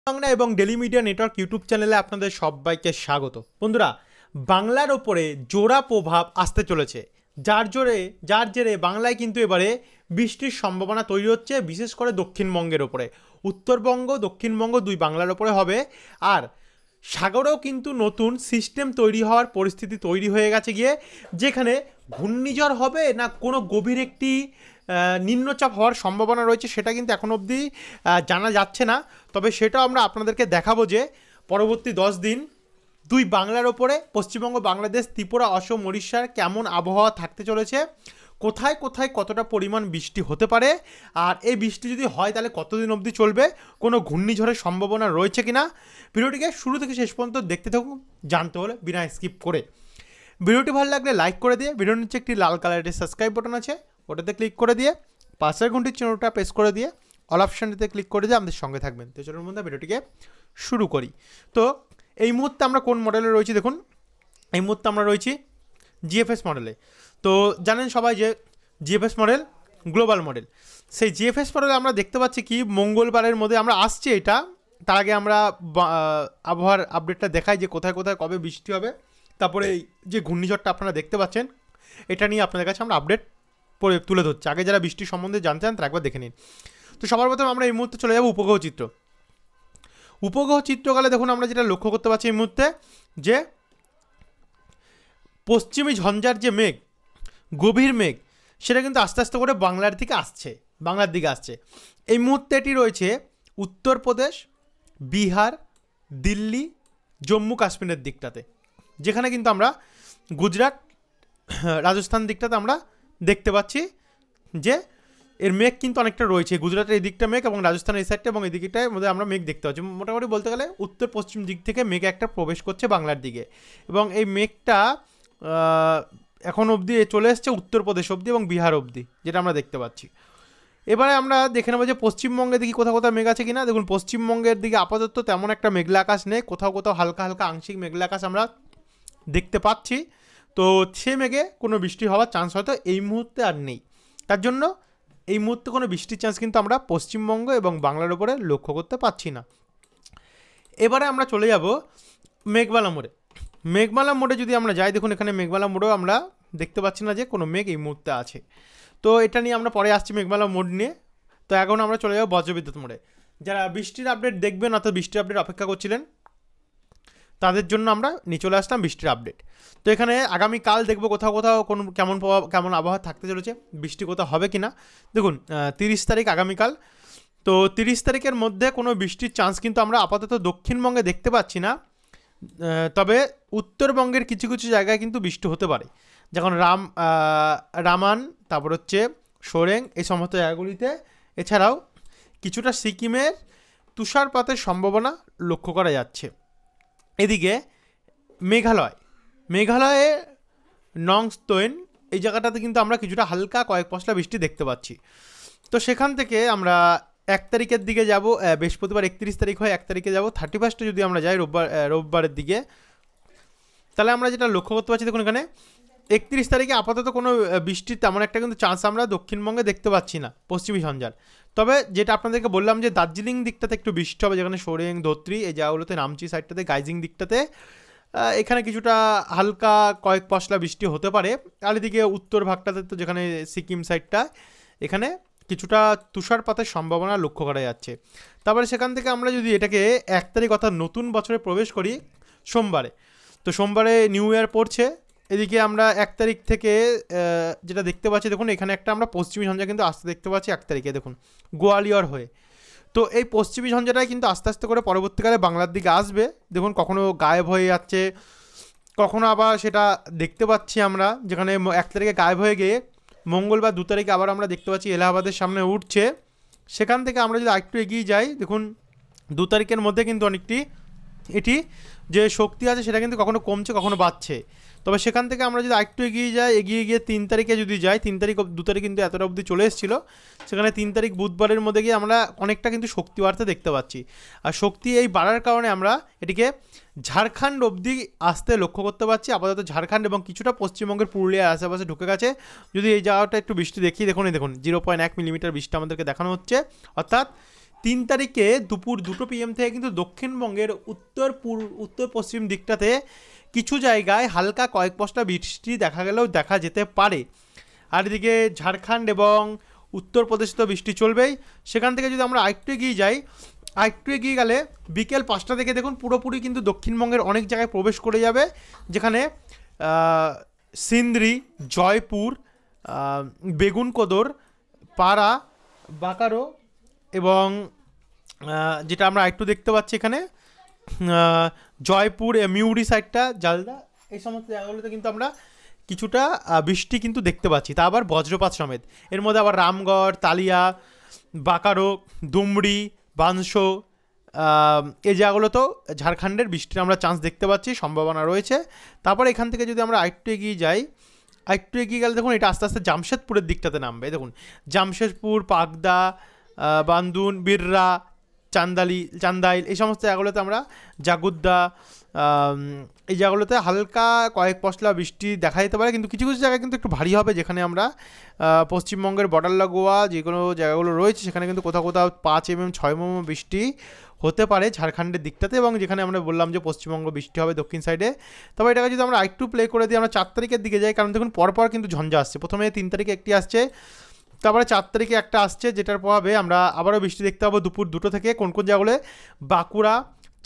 বাংলা এবং daily media network YouTube চ্যানেলে আপনাদের সবাইকে স্বাগত। বন্ধুরা, বাংলার ওপরে জোড়া প্রভাব আসতে চলেছে, যার জেরে বাংলায় কিন্তু এবারে বৃষ্টির সম্ভাবনা তৈরি হচ্ছে, বিশেষ করে দক্ষিণবঙ্গের ওপরে। উত্তরবঙ্গ দক্ষিণবঙ্গ দুই বাংলার ওপরে হবে। আর সাগরেও কিন্তু নতুন সিস্টেম তৈরি হওয়ার পরিস্থিতি তৈরি হয়ে গেছে গিয়ে, যেখানে ঘূর্ণিঝড় হবে না কোনো গভীর একটি নিম্নচাপ হওয়ার সম্ভাবনা রয়েছে, সেটা কিন্তু এখন অবধি জানা যাচ্ছে না। তবে সেটাও আমরা আপনাদেরকে দেখাবো যে পরবর্তী 10 দিন দুই বাংলার ওপরে পশ্চিমবঙ্গ, বাংলাদেশ, ত্রিপুরা, অসম, উড়িষ্যার কেমন আবহাওয়া থাকতে চলেছে, কোথায় কোথায় কতটা পরিমাণ বৃষ্টি হতে পারে, আর এই বৃষ্টি যদি হয় তাহলে কতদিন অবধি চলবে, কোনো ঘূর্ণিঝড়ের সম্ভাবনা রয়েছে কিনা। ভিডিওটিকে শুরু থেকে শেষ পর্যন্ত দেখতে থাকুন জানতে হলে, বিনা স্কিপ করে। ভিডিওটি ভালো লাগলে লাইক করে দিয়ে, ভিডিওর নিচে একটি লাল কালারের সাবস্ক্রাইব বাটন আছে, ওটাতে ক্লিক করে দিয়ে পাশের ঘন্টির চিহ্নটা প্রেস করে দিয়ে অল অপশানটিতে ক্লিক করে দিয়ে আমাদের সঙ্গে থাকবেন। তো চলুন মধ্যে ভিডিওটিকে শুরু করি। তো এই মুহূর্তে আমরা কোন মডেলে রয়েছি দেখুন, এই মুহূর্তে আমরা রয়েছি জিএফএস মডেলে। তো জানেন সবাই যে জিএফএস মডেল গ্লোবাল মডেল। সেই জিএফএস মডেলে আমরা দেখতে পাচ্ছি কি মঙ্গলবারের মধ্যে আমরা আসছি। এটা তার আগে আমরা আবহাওয়ার আপডেটটা দেখাই যে কোথায় কোথায় কবে বৃষ্টি হবে, তারপরে এই যে ঘূর্ণিঝড়টা আপনারা দেখতে পাচ্ছেন এটা নিয়ে আপনাদের কাছে আমরা আপডেট তুলে ধরছি। আগে যারা বৃষ্টির সম্বন্ধে জানতে চান তারা একবার দেখে নিন। তো সবার প্রথমে আমরা এই মুহূর্তে চলে যাব উপগ্রহ চিত্র। উপগ্রহ চিত্রকালে দেখুন আমরা যেটা লক্ষ্য করতে পারছি এই মুহূর্তে, যে পশ্চিমী ঝঞ্ঝার যে মেঘ, গভীর মেঘ, সেটা কিন্তু আস্তে আস্তে করে বাংলার দিকে আসছে। এই মুহূর্তে এটি রয়েছে উত্তরপ্রদেশ, বিহার, দিল্লি, জম্মু কাশ্মীরের দিকটাতে, যেখানে কিন্তু আমরা গুজরাট, রাজস্থান দিকটাতে আমরা দেখতে পাচ্ছি যে এর মেঘ কিন্তু অনেকটা রয়েছে। গুজরাটের এই দিকটা মেঘ এবং রাজস্থানের এই সাইডটা এবং এই দিকটার মধ্যে আমরা মেঘ দেখতে পাচ্ছি। মোটামুটি বলতে গেলে উত্তর পশ্চিম দিক থেকে মেঘ একটা প্রবেশ করছে বাংলার দিকে, এবং এই মেঘটা এখন অবধি চলে এসছে উত্তরপ্রদেশ অবধি এবং বিহার অবধি, যেটা আমরা দেখতে পাচ্ছি। এবারে আমরা দেখে নেবো যে পশ্চিমবঙ্গের দিকে কোথাও কোথাও মেঘ আছে কিনা। দেখুন পশ্চিমবঙ্গের দিকে আপাতত তেমন একটা মেঘলা আকাশ নেই, কোথাও কোথাও হালকা হালকা আংশিক মেঘলা আকাশ আমরা দেখতে পাচ্ছি। তো সে মেঘে কোনো বৃষ্টি হওয়ার চান্স হয়তো এই মুহূর্তে আর নেই। তার জন্য এই মুহূর্তে কোনো বৃষ্টির চান্স কিন্তু আমরা পশ্চিমবঙ্গ এবং বাংলার উপরে লক্ষ্য করতে পারছি না। এবারে আমরা চলে যাব মেঘমালা মোড়ে। মেঘমালা মোড়ে যদি আমরা যাই, দেখুন এখানে মেঘমালা মোড়েও আমরা দেখতে পাচ্ছি না যে কোনো মেঘ এই মুহূর্তে আছে। তো এটা নিয়ে আমরা পরে আসছি মেঘমালা মোড় নিয়ে। তো এখন আমরা চলে যাব বজ্রবিদ্যুৎ মোড়ে। যারা বৃষ্টির আপডেট দেখবেন অর্থাৎ বৃষ্টির আপডেট অপেক্ষা করছিলেন, তাদের জন্য আমরা নিয়ে চলে আসলাম বৃষ্টির আপডেট। তো এখানে আগামীকাল দেখবো কোথাও কোথাও কেমন আবহাওয়া থাকতে চলেছে, বৃষ্টি কোথাও হবে কি না। দেখুন 30 তারিখ আগামীকাল। তো 30 তারিখের মধ্যে কোনো বৃষ্টির চান্স কিন্তু আমরা আপাতত দক্ষিণবঙ্গে দেখতে পাচ্ছি না। তবে উত্তরবঙ্গের কিছু কিছু জায়গায় কিন্তু বৃষ্টি হতে পারে, যেমন রামান, তারপর হচ্ছে সোরেং, এই সমস্ত জায়গাগুলিতে। এছাড়াও কিছুটা সিকিমের তুষারপাতের সম্ভাবনা লক্ষ্য করা যাচ্ছে। এদিকে মেঘালয়ে নংস্তোয়েন এই জায়গাটাতে কিন্তু আমরা কিছুটা হালকা কয়েক পশলা বৃষ্টি দেখতে পাচ্ছি। তো সেখান থেকে আমরা 1 তারিখের দিকে যাব, বৃহস্পতিবার 31 তারিখ হয়, 1 তারিখে যাব। 31 যদি আমরা যাই রোববারের দিকে, তাহলে আমরা যেটা লক্ষ্য করতে পারছি, দেখুন এখানে 31 তারিখে আপাতত কোনো বৃষ্টির তেমন একটা কিন্তু চান্স আমরা দক্ষিণবঙ্গে দেখতে পাচ্ছি না, পশ্চিমী ঝঞ্ঝার। তবে যেটা আপনাদেরকে বললাম যে দার্জিলিং দিকটাতে একটু বৃষ্টি হবে, যেখানে সোরেং, ধোত্রি এই জায়গাগুলোতে, নামচি সাইডটাতে, গাইজিং দিকটাতে এখানে কিছুটা হালকা কয়েক পশলা বৃষ্টি হতে পারে। আর এদিকে উত্তর ভাগটাতে, তো যেখানে সিকিম সাইডটা, এখানে কিছুটা তুষারপাতের সম্ভাবনা লক্ষ্য করা যাচ্ছে। তারপরে সেখান থেকে আমরা যদি এটাকে 1 তারিখ অর্থাৎ নতুন বছরে প্রবেশ করি সোমবারে, তো সোমবারে নিউ ইয়ার পড়ছে। এদিকে আমরা 1 তারিখ থেকে যেটা দেখতে পাচ্ছি, দেখুন এখানে একটা আমরা পশ্চিমী ঝঞ্ঝা কিন্তু আসতে দেখতে পাচ্ছি 1 তারিখে, দেখুন গোয়ালিয়র হয়ে। তো এই পশ্চিমী ঝঞ্ঝাটাই কিন্তু আস্তে আস্তে করে পরবর্তীকালে বাংলার দিকে আসবে। দেখুন কখনো গায়েব হয়ে যাচ্ছে, কখনো আবার সেটা দেখতে পাচ্ছি আমরা, যেখানে 1 তারিখে গায়েব হয়ে গিয়ে মঙ্গলবার 2 তারিখে আবার আমরা দেখতে পাচ্ছি এলাহাবাদের সামনে উঠছে। সেখান থেকে আমরা যদি আরেকটু এগিয়ে যাই, দেখুন 2 তারিখের মধ্যে কিন্তু অনেকটি এটি যে শক্তি আছে সেটা কিন্তু কখনো কমছে কখনো বাড়ছে। তবে সেখান থেকে আমরা যদি আরেকটু এগিয়ে গিয়ে 3 তারিখে যদি যাই, 3 তারিখ 2 তারিখ কিন্তু এতটা অবধি চলে এসেছিলো, সেখানে 3 তারিখ বুধবারের মধ্যে গিয়ে আমরা অনেকটা কিন্তু শক্তি বাড়তে দেখতে পাচ্ছি। আর শক্তি এই বাড়ার কারণে আমরা এটিকে ঝাড়খণ্ড অবধি আসতে লক্ষ্য করতে পারছি। আপাতত ঝাড়খণ্ড এবং কিছুটা পশ্চিমবঙ্গের পুরুলিয়ার আশেপাশে ঢুকে গেছে। যদি এই জায়গাটা একটু বৃষ্টি দেখি, দেখুন 0.1 মিলিমিটার বৃষ্টি আমাদেরকে দেখানো হচ্ছে, অর্থাৎ 3 তারিখে দুপুর 2 PM থেকে কিন্তু দক্ষিণবঙ্গের উত্তর পশ্চিম দিকটাতে কিছু জায়গায় হালকা কয়েক পশলা বৃষ্টি দেখা যেতে পারে। আর এদিকে ঝাড়খণ্ড এবং উত্তরপ্রদেশে তো বৃষ্টি চলবেই। সেখান থেকে যদি আমরা আরেকটু এগিয়ে গেলে বিকেল 5টা থেকে দেখুন পুরোপুরি কিন্তু দক্ষিণবঙ্গের অনেক জায়গায় প্রবেশ করে যাবে, যেখানে সিন্দ্রি, জয়পুর, বেগুনকোদর, পাড়া, বাকারো এবং যেটা আমরা একটু দেখতে পাচ্ছি এখানে জয়পুর, মিউরি সাইডটা, জালদা, এই সমস্ত জায়গাগুলোতে কিন্তু আমরা কিছুটা বৃষ্টি কিন্তু দেখতে পাচ্ছি, তা আবার বজ্রপাত সমেত। এর মধ্যে আবার রামগড়, তালিয়া, বাকারো, দুমড়ি, বানসো, এই জায়গাগুলোতেও ঝাড়খণ্ডের বৃষ্টির আমরা চান্স দেখতে পাচ্ছি, সম্ভাবনা রয়েছে। তারপর এখান থেকে যদি আমরা আরেকটু এগিয়ে গেলে দেখুন এটা আস্তে আস্তে জামশেদপুরের দিকটাতে নামবে। দেখুন জামশেদপুর, পাকদা, বান্দুন, বিররা, চান্দাইল, এই সমস্ত জায়গাগুলোতে আমরা জাগুদ্দা, এই জায়গাগুলোতে হালকা কয়েক পশলা বৃষ্টি দেখা যেতে পারে, কিন্তু কিছু কিছু জায়গায় কিন্তু একটু ভারী হবে, যেখানে আমরা পশ্চিমবঙ্গের বর্ডার লাগোয়া যেগুলো জায়গাগুলো রয়েছে সেখানে কিন্তু কোথাও 5 mm 6 mm বৃষ্টি হতে পারে ঝাড়খণ্ডের দিকটাতে, এবং যেখানে আমরা বললাম যে পশ্চিমবঙ্গ বৃষ্টি হবে দক্ষিণ সাইডে। তবে এটাকে যদি আমরা একটু প্লে করে দিই আমরা 4 তারিখের দিকে যাই, কারণ দেখুন পরপর কিন্তু ঝঞ্ঝা আসছে। প্রথমে 3 তারিখে একটি আসছে, তারপরে 4 তারিখে একটা আসছে, যেটার প্রভাবে আমরা আবারও বৃষ্টি দেখতে পাবো দুপুর 2টো থেকে। কোন কোন জায়গাগুলো? বাঁকুড়া,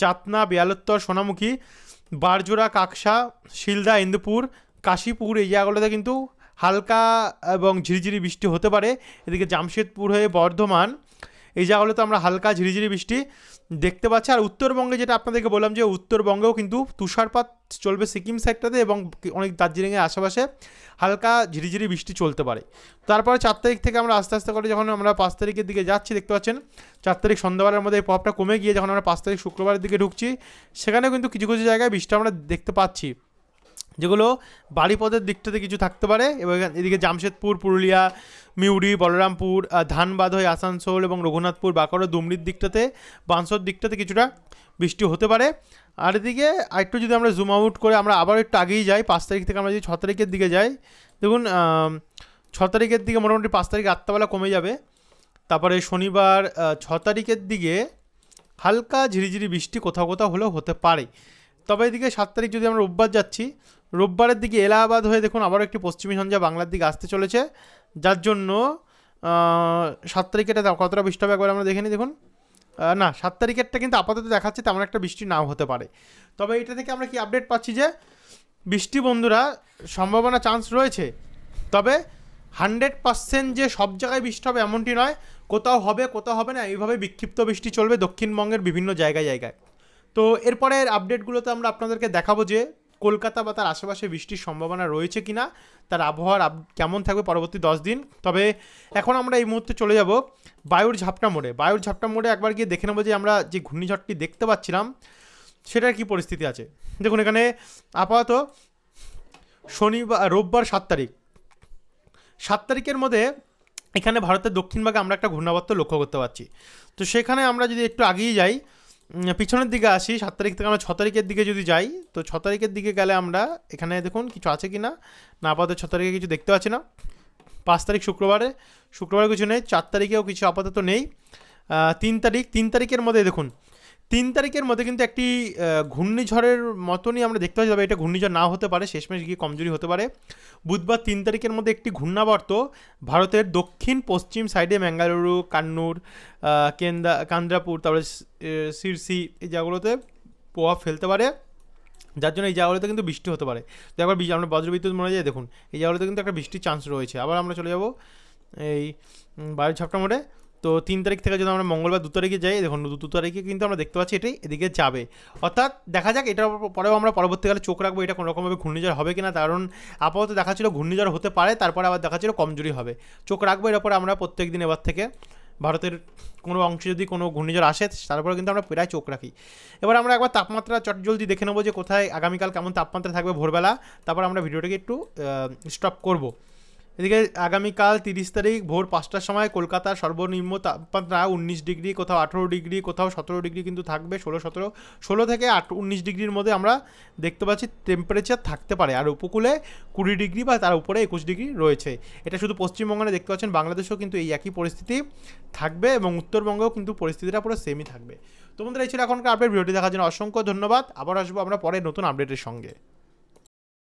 চাতনা, বেয়ালত্তর, সোনামুখী, বারজোড়া, কাকসা, শিলদা, ইন্দুপুর, কাশীপুর, এই জায়গাগুলোতে কিন্তু হালকা এবং ঝিরিঝিরি বৃষ্টি হতে পারে। এদিকে জামশেদপুর হয়ে বর্ধমান, এই জায়গাগুলোতে আমরা হালকা ঝিরিঝিরি বৃষ্টি দেখতে পাচ্ছি। আর উত্তরবঙ্গে যেটা আপনাদেরকে বললাম যে উত্তরবঙ্গেও কিন্তু তুষারপাত চলবে সিকিম সাইডটাতে, এবং অনেক দার্জিলিংয়ের আশেপাশে হালকা ঝিরিঝিরি বৃষ্টি চলতে পারে। তারপরে 4 তারিখ থেকে আমরা আস্তে আস্তে করে যখন আমরা 5 তারিখের দিকে যাচ্ছি, দেখতে পাচ্ছেন 4 তারিখ সন্ধ্যাবেলার মধ্যে এই প্রভাবটা কমে গিয়ে যখন আমরা 5 তারিখ শুক্রবারের দিকে ঢুকছি, সেখানেও কিন্তু কিছু কিছু জায়গায় বৃষ্টি আমরা দেখতে পাচ্ছি, যেগুলো বাড়িপদের দিকটাতে কিছু থাকতে পারে। এবং এদিকে জামশেদপুর, পুরুলিয়া, মিউরি, বলরামপুর, ধানবাদ হয়ে আসানসোল এবং রঘুনাথপুর, বাঁকুড়া, দুমড়ির দিকটাতে, বানসোর দিকটাতে কিছুটা বৃষ্টি হতে পারে। আর এদিকে আরেকটু যদি আমরা জুম আউট করে আমরা আবার একটু আগেই যাই, 5 তারিখ থেকে আমরা যদি 6 তারিখের দিকে যাই, দেখুন 6 তারিখের দিকে মোটামুটি 5 তারিখ রাত্রেবেলা কমে যাবে। তারপরে শনিবার 6 তারিখের দিকে হালকা ঝিরিঝিরি বৃষ্টি কোথাও কোথাও হলেও হতে পারে। তবে এদিকে 7 তারিখ যদি আমরা রোববার যাচ্ছি, রোববারের দিকে এলাহাবাদ হয়ে দেখুন আবারও একটি পশ্চিমী ঝঞ্ঝা বাংলার দিকে আসতে চলেছে, যার জন্য 7 তারিখেটা কতটা বৃষ্টি হবে একবার আমরা দেখে নিই। দেখুন না, 7 তারিখেরটা কিন্তু আপাতত দেখাচ্ছে তেমন একটা বৃষ্টি নাও হতে পারে। তবে এটা থেকে আমরা কি আপডেট পাচ্ছি যে বৃষ্টি বন্ধুরা সম্ভাবনা চান্স রয়েছে, তবে 100% যে সব জায়গায় বৃষ্টি হবে এমনটি নয়, কোথাও হবে কোথাও হবে না, এইভাবে বিক্ষিপ্ত বৃষ্টি চলবে দক্ষিণবঙ্গের বিভিন্ন জায়গায়। তো এরপরের আপডেটগুলোতে আমরা আপনাদেরকে দেখাবো যে কলকাতা বা তার আশেপাশে বৃষ্টির সম্ভাবনা রয়েছে কিনা, তার আবহাওয়ার কেমন থাকবে পরবর্তী 10 দিন। তবে এখন আমরা এই মুহূর্তে চলে যাব বায়ুর ঝাপটা মোড়ে একবার গিয়ে দেখে নেবো যে আমরা যে ঘূর্ণিঝড়টি দেখতে পাচ্ছিলাম সেটার কি পরিস্থিতি আছে। দেখুন এখানে আপাতত রোববার 7 তারিখের মধ্যে এখানে ভারতের দক্ষিণ ভাগে আমরা একটা ঘূর্ণাবর্ত লক্ষ্য করতে পারছি। তো সেখানে আমরা যদি একটু আগিয়ে যাই, পিছনের দিকে আসি, 7 তারিখ থেকে আমরা 6 তারিখের দিকে যদি যাই, তো 6 তারিখের দিকে গেলে আমরা এখানে দেখুন কিছু আছে কি না, আপাতত 6 তারিখে কিছু দেখতে পাচ্ছি না। 5 তারিখ শুক্রবারে কিছু নেই, 4 তারিখেও কিছু আপাতত নেই। 3 তারিখের মধ্যে দেখুন 3 তারিখের মধ্যে কিন্তু একটি ঘূর্ণিঝড়ের মতনই আমরা দেখতে পাচ্ছি, তবে এটা ঘূর্ণিঝড় নাও হতে পারে, শেষমেশ গিয়ে কমজোরি হতে পারে। বুধবার 3 তারিখের মধ্যে একটি ঘূর্ণাবর্ত ভারতের দক্ষিণ পশ্চিম সাইডে ম্যাঙ্গালুরু, কান্নুর, কান্দ্রাপুর, তারপরে শিরসি, এই জায়গাগুলোতে প্রভাব ফেলতে পারে, যার জন্য এই জায়গাগুলোতে কিন্তু বৃষ্টি হতে পারে। তো একবার আমরা বজ্রবিদ্যুৎ মনে যায় দেখুন এই জায়গাগুলোতে কিন্তু একটা বৃষ্টির চান্স রয়েছে। আবার আমরা চলে যাব এই বায়ুর ঝাপটা মোড়ে। তো 3 তারিখ থেকে যদি আমরা মঙ্গলবার 2 তারিখে যাই, দেখুন 2 তারিখে কিন্তু আমরা দেখতে পাচ্ছি এটাই এদিকে যাবে, অর্থাৎ দেখা যাক এটার পরেও আমরা পরবর্তীকালে চোখ রাখবো এটা কোনোরকমভাবে ঘূর্ণিঝড় হবে কিনা, কারণ আপাতত দেখা ছিল ঘূর্ণিঝড় হতে পারে, তারপরে আবার দেখা ছিল কমজোরি হবে। চোখ রাখবো এর উপরে আমরা প্রত্যেক দিন এবার থেকে, ভারতের কোনো অংশে যদি কোনো ঘূর্ণিঝড় আসে তারপরে কিন্তু আমরা প্রায় চোখ রাখি। এবার আমরা একবার তাপমাত্রা চটজলদি দেখে নেবো যে কোথায় আগামীকাল কেমন তাপমাত্রা থাকবে ভোরবেলা, তারপর আমরা ভিডিওটাকে একটু স্টপ করব। এদিকে আগামীকাল 30 তারিখ ভোর 5টার সময় কলকাতার সর্বনিম্ন তাপমাত্রা 19 ডিগ্রি, কোথাও 18 ডিগ্রি, কোথাও 17 ডিগ্রি কিন্তু থাকবে। 16 থেকে 19 ডিগ্রির মধ্যে আমরা দেখতে পাচ্ছি টেম্পারেচার থাকতে পারে। আর উপকূলে 20 ডিগ্রি বা তার উপরে 21 ডিগ্রি রয়েছে। এটা শুধু পশ্চিমবঙ্গে দেখতে পাচ্ছেন, বাংলাদেশেও কিন্তু এই একই পরিস্থিতি থাকবে এবং উত্তরবঙ্গেও কিন্তু পরিস্থিতিটা পুরো সেমই থাকবে। তো বন্ধুরা, এই ছিল এখনকার আপডেট। ভিডিওটি দেখার জন্য অসংখ্য ধন্যবাদ। আবার আসবো আমরা পরে নতুন আপডেটের সঙ্গে।